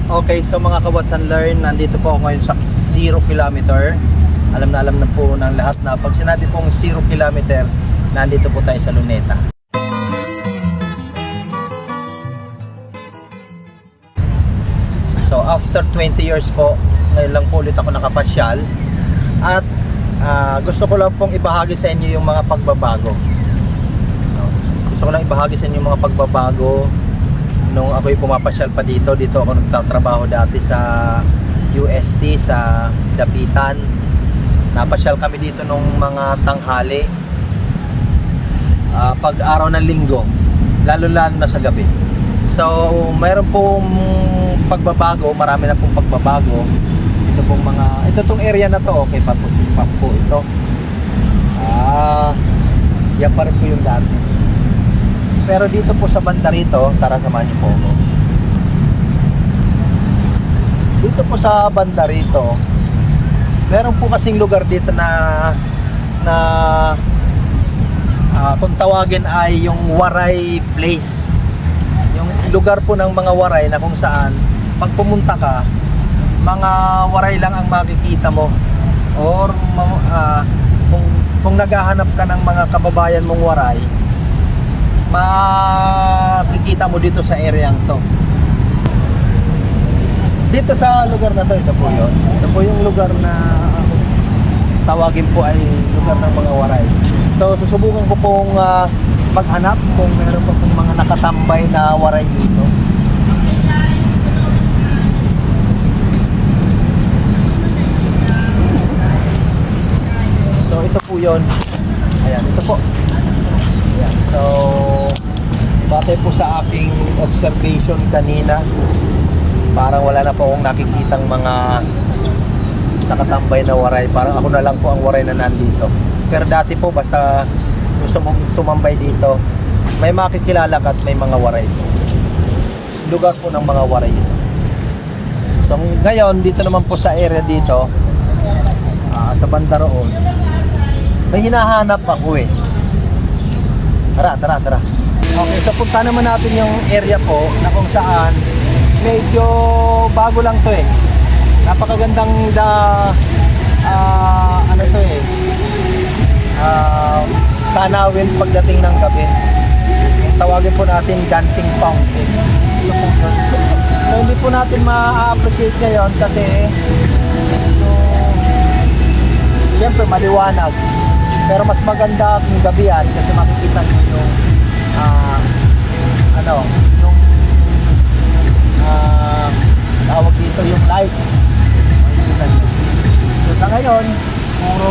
Okay, so mga ka-Watch and Learn, nandito po ako ngayon sa 0 kilometer. Alam na po ng lahat na pag sinabi pong 0 kilometer, nandito po tayo sa Luneta. So after 20 years po, ngayon lang po ulit ako nakapasyal. At gusto ko lang pong ibahagi sa inyo yung mga pagbabago. Gusto ko lang ibahagi sa inyo yung mga pagbabago. Nung ako'y pumapasyal pa dito ako nagtatrabaho dati sa UST sa Dapitan. Napasyal kami dito nung mga tanghali, pag araw ng linggo, lalo na sa gabi. So mayroon pong pagbabago, marami na pong pagbabago. Ito tong area na to, okay pa po ito. Yan pa rin po yung dati. Pero dito po sa banda rito, tara samahan niyo po ako. Dito po sa banda rito, meron po kasing lugar dito na kung tawagin ay yung Waray Place. Yung lugar po ng mga waray na kung saan pag pumunta ka, mga waray lang ang makikita mo. Or kung naghahanap ka ng mga kababayan mong waray, makikita mo dito sa area to. Dito sa lugar na to, ito po yun. Ito po yung lugar na tawagin po ay lugar ng mga waray. So susubukan ko pong maghanap kung meron pa pong mga nakatambay na waray dito. So ito po yun. Ayan, ito po. Ayan. So batay po sa aking observation kanina, parang wala na po akong nakikitang mga nakatambay na waray. Parang ako na lang po ang waray na nandito. Pero dati po, basta gusto mong tumambay dito, may makikilala ka at may mga waray. Lugar po ng mga waray ito. So ngayon, dito naman po sa area dito, sa banda roon, may hinahanap ako eh. Tara. Okay, so punta naman natin yung area po na kung saan medyo bago lang to eh. Napakagandang ano to eh, tanawin pagdating ng gabi. Tawagin po natin Dancing Fountain. So hindi po natin ma-appreciate ngayon kasi siyempre maliwanag. Pero mas maganda kung gabi yan kasi makikita nyo yung yung tawag dito yung lights. Makikita nyo. So sa ngayon, puro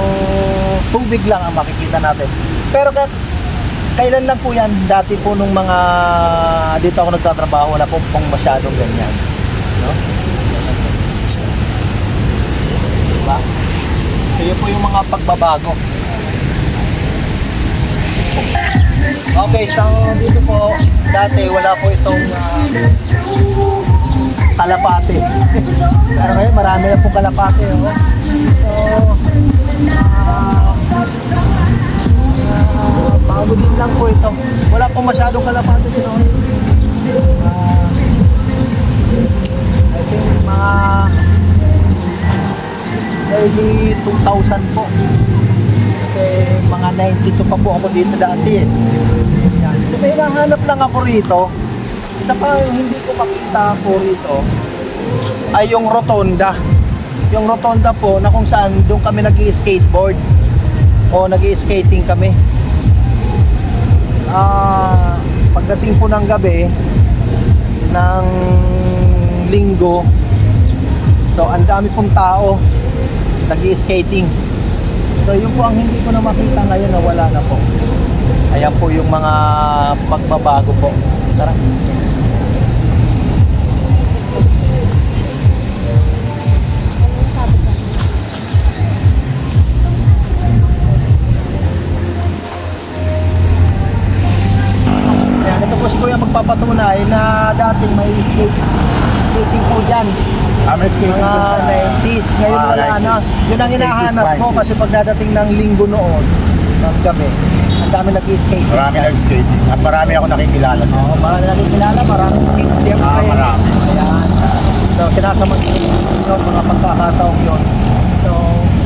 tubig lang ang makikita natin. Pero kailan lang po yan, dati po nung mga dito ako nagtatrabaho, wala po pong masyadong ganyan, no? Diba? So yun po yung mga pagbabago. Okay, so dito po dati wala po itong kalapate. Pero ngayon marami na pong kalapate, oh. So bago din lang po ito. Wala pong masyadong kalapate dito. I think mga early 2000 po. Kasi mga 92 pa po ako dito dati eh. Yan. So may nahanap lang ako rito. Isa pa hindi ko makita po rito ay yung rotonda. Yung rotonda po na kung saan doon kami nag-i-skateboard o nag-i-skating kami. Pagdating po ng gabi ng linggo, so ang dami pong tao nag-i-skating. So yun po ang hindi ko na makita ngayon na wala na po. Ayan po yung mga pagbabago po. Tara. Ayan, ito po si Kuya magpapatunay na dating may skating po dyan. Mga 90s. Ngayon wala na. Yun ang hinahanap ko kasi pagdadating ng linggo noon, ng gabi, ang dami nag-i-skate. Marami nag-skating. At marami ako nakikilala. Oo, marami nakikilala, maraming kids siyempre. Marami. Ayan. So sinasaman yun, mga pagkakataong yun. So,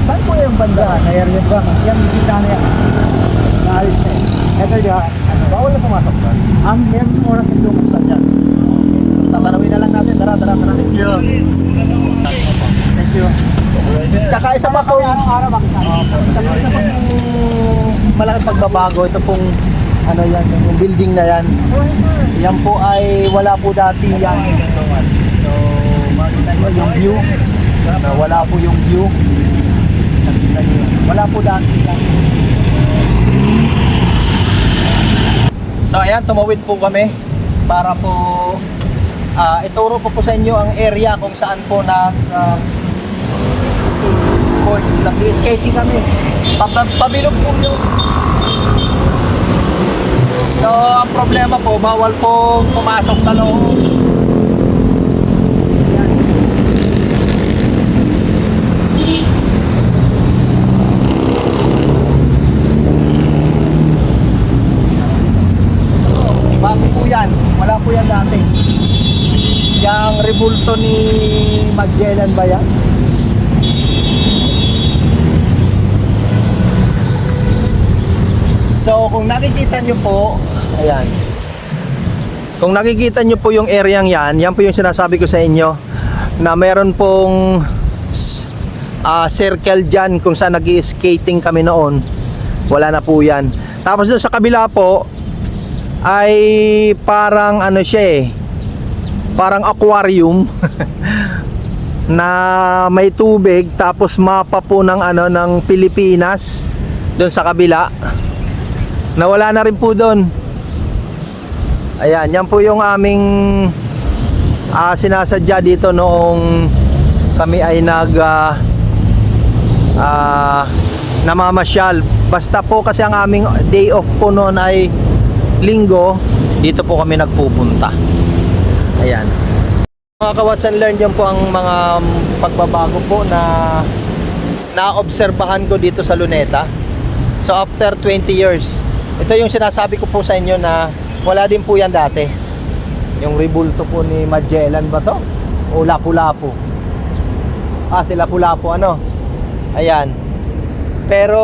saan po yung banda? Nayariyan ba? Yan, kita na yan. Naalis na eh. Ito yung, Bawal na pumasok doon. ang yan oras yung lumuksan yan. So, tatanawin na lang natin. Tara. Thank you. Thank you. Tsaka isa pa po, Araw-araw makita. tsaka isa pa pong malaking pagbabago. Ito pong, ano yan, yung building na yan. Yan po ay wala po dati yan. So, makita nyo yung view. Na wala po yung view. Nakita nyo yun. Wala po dati yan. So ayan, tumawid po kami para po ituro po sa inyo ang area kung saan po nag-skating kami. Pabilog po yun. So ang problema po, bawal po pumasok sa loob. Bago po yan, wala po yan dati. Yang rebulto ni Magellan ba yan? So kung nakikita nyo po, ayan. Kung nakikita nyo po yung areang yan po yung sinasabi ko sa inyo na meron pong circle dyan kung saan nag-skating kami noon. Wala na po yan. Tapos doon sa kabila po ay parang ano siya parang aquarium na may tubig, tapos mapa po ng ng Pilipinas doon sa kabila. Nawala na rin po doon. Ayan, yan po yung aming sinasadya dito noong kami ay namamasyal. Basta po kasi ang aming day off po noon ay Linggo, dito po kami nagpupunta. Ayan. Mga ka-watch and learn, yan po ang mga pagbabago po na naobserbahan ko dito sa Luneta. So after 20 years, ito yung sinasabi ko po sa inyo na wala din po yan dati. Yung rebulto po ni Magellan ba to? O Lapu-Lapu? Si Lapu-Lapu ano? Ayan. Pero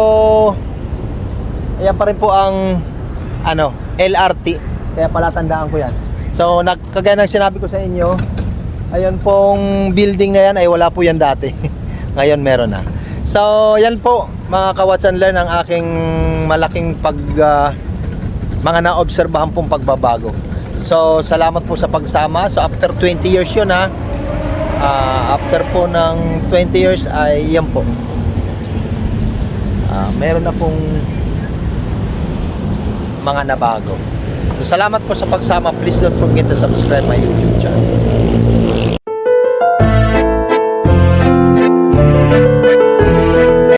ayan pa rin po ang LRT. Kaya pala tandaan ko yan. So kagaya ng sinabi ko sa inyo, ayun pong building na yan ay wala po yan dati. Ngayon meron na. So yan po mga ka-watch and learn ang aking malaking mga naobserbahan pong pagbabago. So salamat po sa pagsama. So after 20 years yun after po ng 20 years ay yan po. Meron na pong mga nabago. So salamat po sa pagsama. Please don't forget to subscribe my YouTube channel.